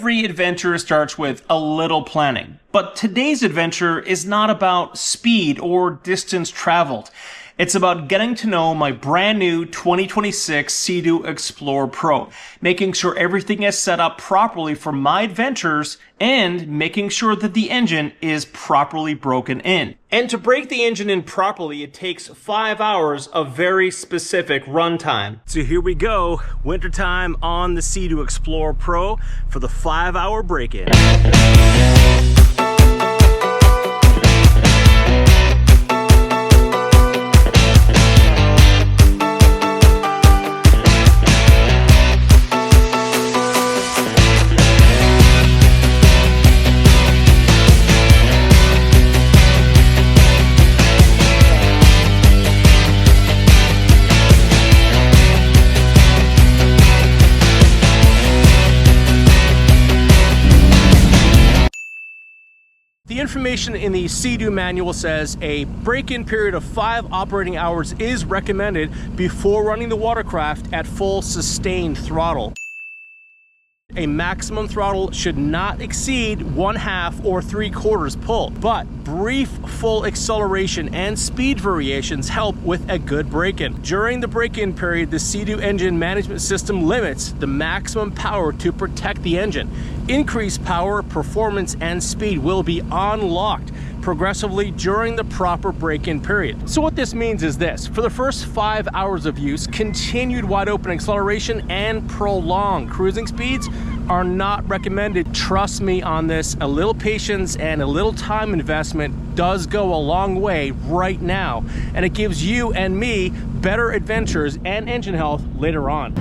every adventure starts with a little planning. But today's adventure is not about speed or distance traveled. It's about getting to know my brand new 2026 SeaDoo Explorer Pro, making sure everything is set up properly for my adventures, and making sure that the engine is properly broken in. And to break the engine in properly, it takes 5 hours of very specific runtime. So here we go, wintertime on the SeaDoo Explorer Pro for the 5-hour break-in. The information in the SeaDoo manual says a break-in period of 5 operating hours is recommended before running the watercraft at full sustained throttle. A maximum throttle should not exceed 1/2 or 3/4 pull, but brief full acceleration and speed variations help with a good break-in. During the break-in period, the SeaDoo engine management system limits the maximum power to protect the engine. Increased power, performance, and speed will be unlocked progressively during the proper break-in period. So what this means is this: for the first 5 hours of use, continued wide open acceleration and prolonged cruising speeds are not recommended. Trust me on this, a little patience and a little time investment does go a long way right now, and it gives you and me better adventures and engine health later on.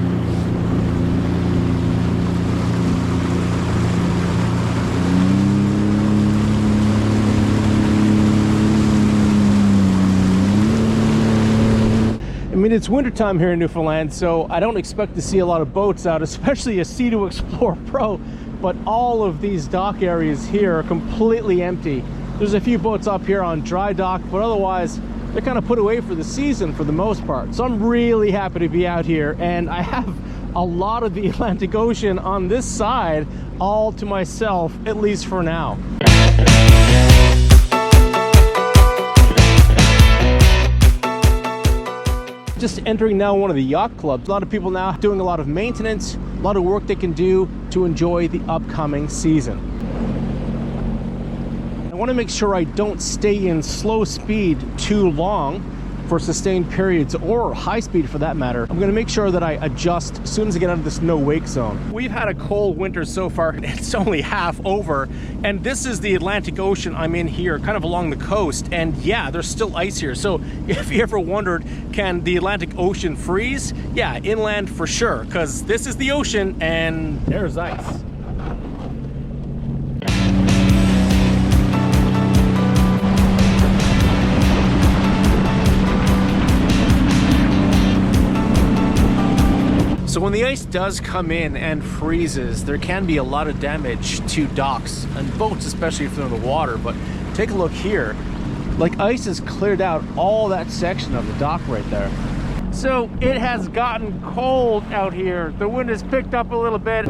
I mean, it's wintertime here in Newfoundland, so I don't expect to see a lot of boats out, especially a SeaDoo Explorer Pro, but all of these dock areas here are completely empty. There's a few boats up here on dry dock, but otherwise they're kind of put away for the season for the most part. So I'm really happy to be out here, and I have a lot of the Atlantic Ocean on this side all to myself, at least for now. Just entering now one of the yacht clubs. A lot of people now doing a lot of maintenance, a lot of work they can do to enjoy the upcoming season. I want to make sure I don't stay in slow speed too long for sustained periods, or high speed for that matter. I'm going to make sure that I adjust as soon as I get out of this no wake zone. We've had a cold winter so far, and it's only half over, and this is the Atlantic Ocean I'm in here, kind of along the coast, and yeah, there's still ice here. So if you ever wondered, can the Atlantic Ocean freeze? Yeah, inland for sure, because this is the ocean and there's ice. So when the ice does come in and freezes, there can be a lot of damage to docks and boats, especially if they're in the water. But take a look here. Like, ice has cleared out all that section of the dock right there. So it has gotten cold out here. The wind has picked up a little bit.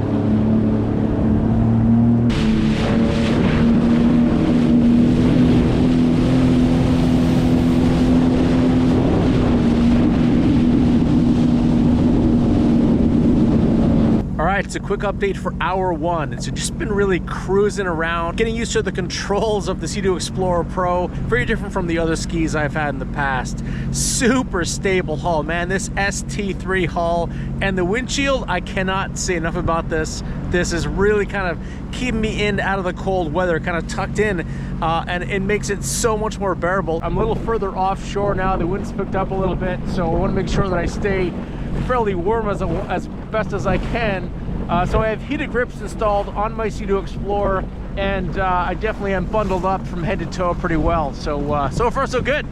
Alright, it's a quick update for hour 1. It's just been really cruising around, getting used to the controls of the SeaDoo Explorer Pro. Very different from the other skis I've had in the past. Super stable hull, man. This ST3 hull and the windshield, I cannot say enough about this. This is really kind of keeping me in out of the cold weather, kind of tucked in, and it makes it so much more bearable. I'm a little further offshore now. The wind's picked up a little bit, so I want to make sure that I stay fairly warm as best as I can. So I have heated grips installed on my SeaDoo Explorer, and I definitely am bundled up from head to toe pretty well. So so far so good.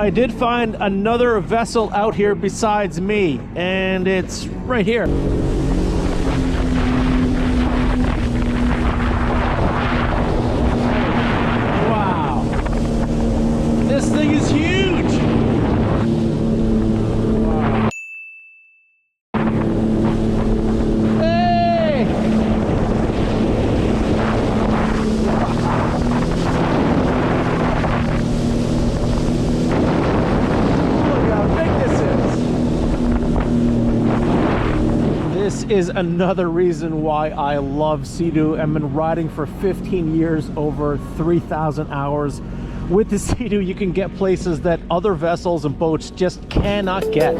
I did find another vessel out here besides me, and it's right here. Wow. This thing is huge. Wow. Hey! This is another reason why I love SeaDoo. I've been riding for 15 years, over 3,000 hours. With the SeaDoo, you can get places that other vessels and boats just cannot get.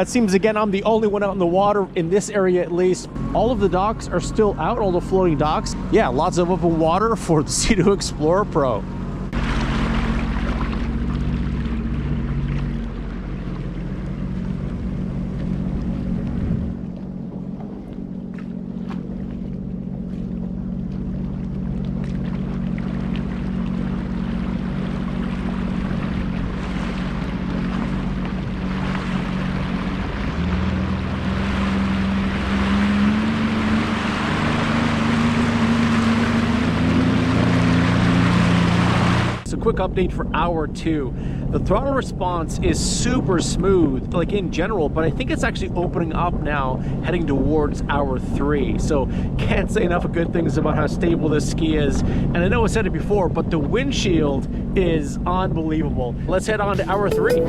It seems again I'm the only one out in the water in this area at least. All of the docks are still out, all the floating docks. Yeah, lots of open water for the SeaDoo Explorer Pro. Quick update for hour 2. The throttle response is super smooth, like in general, but I think it's actually opening up now, heading towards hour 3. So can't say enough of good things about how stable this ski is. And I know I said it before, but the windshield is unbelievable. Let's head on to hour 3.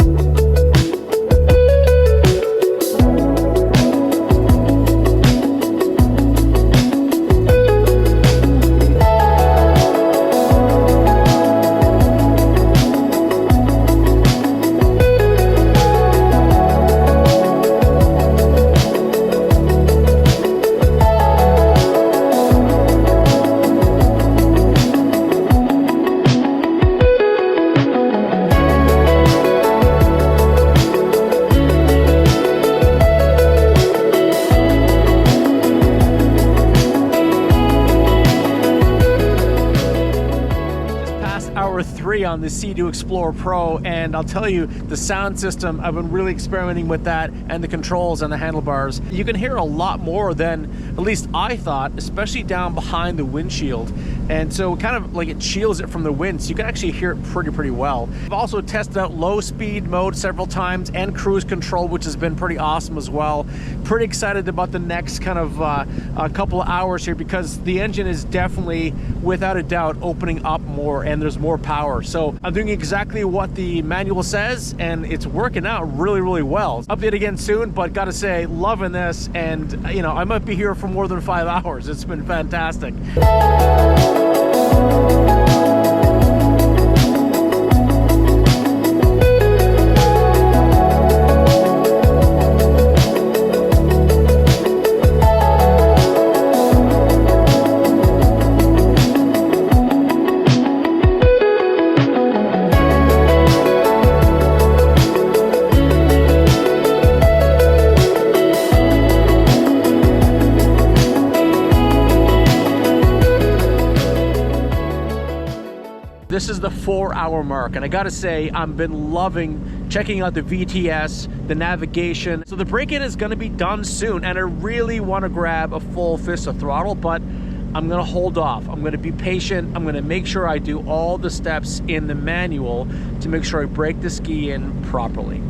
Hour 3 on the SeaDoo Explorer Pro, and I'll tell you, the sound system, I've been really experimenting with that, and the controls and the handlebars. You can hear a lot more than at least I thought, especially down behind the windshield. And so kind of like it shields it from the wind, so you can actually hear it pretty well. I've also tested out low speed mode several times and cruise control, which has been pretty awesome as well. Pretty excited about the next kind of a couple of hours here, because the engine is definitely, without a doubt, opening up more and there's more power. So I'm doing exactly what the manual says, and it's working out really well. Update again soon, but gotta say, loving this, and you know, I might be here for more than 5 hours. It's been fantastic. This is the 4-hour mark, and I gotta say, I've been loving checking out the VTS, the navigation. So the break-in is gonna be done soon, and I really wanna grab a full fist of throttle, but I'm gonna hold off. I'm gonna be patient. I'm gonna make sure I do all the steps in the manual to make sure I break the ski in properly.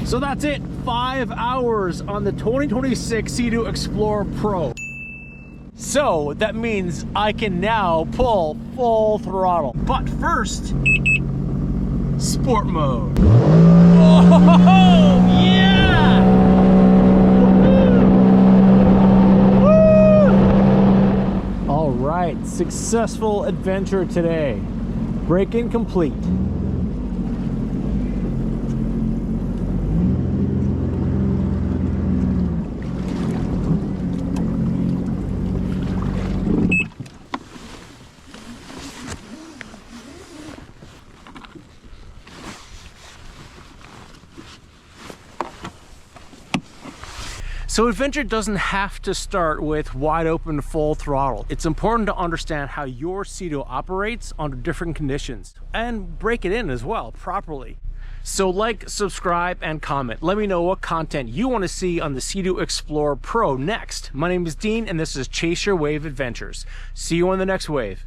So that's it, 5 hours on the 2026 SeaDoo Explorer Pro. So that means I can now pull full throttle. But first, sport mode. Oh, yeah! Woo! All right, successful adventure today. Break-in complete. So adventure doesn't have to start with wide open full throttle. It's important to understand how your SeaDoo operates under different conditions and break it in as well properly. So like, subscribe, and comment. Let me know what content you want to see on the SeaDoo Explorer Pro next. My name is Dean and this is Chase Your Wave Adventures. See you on the next wave.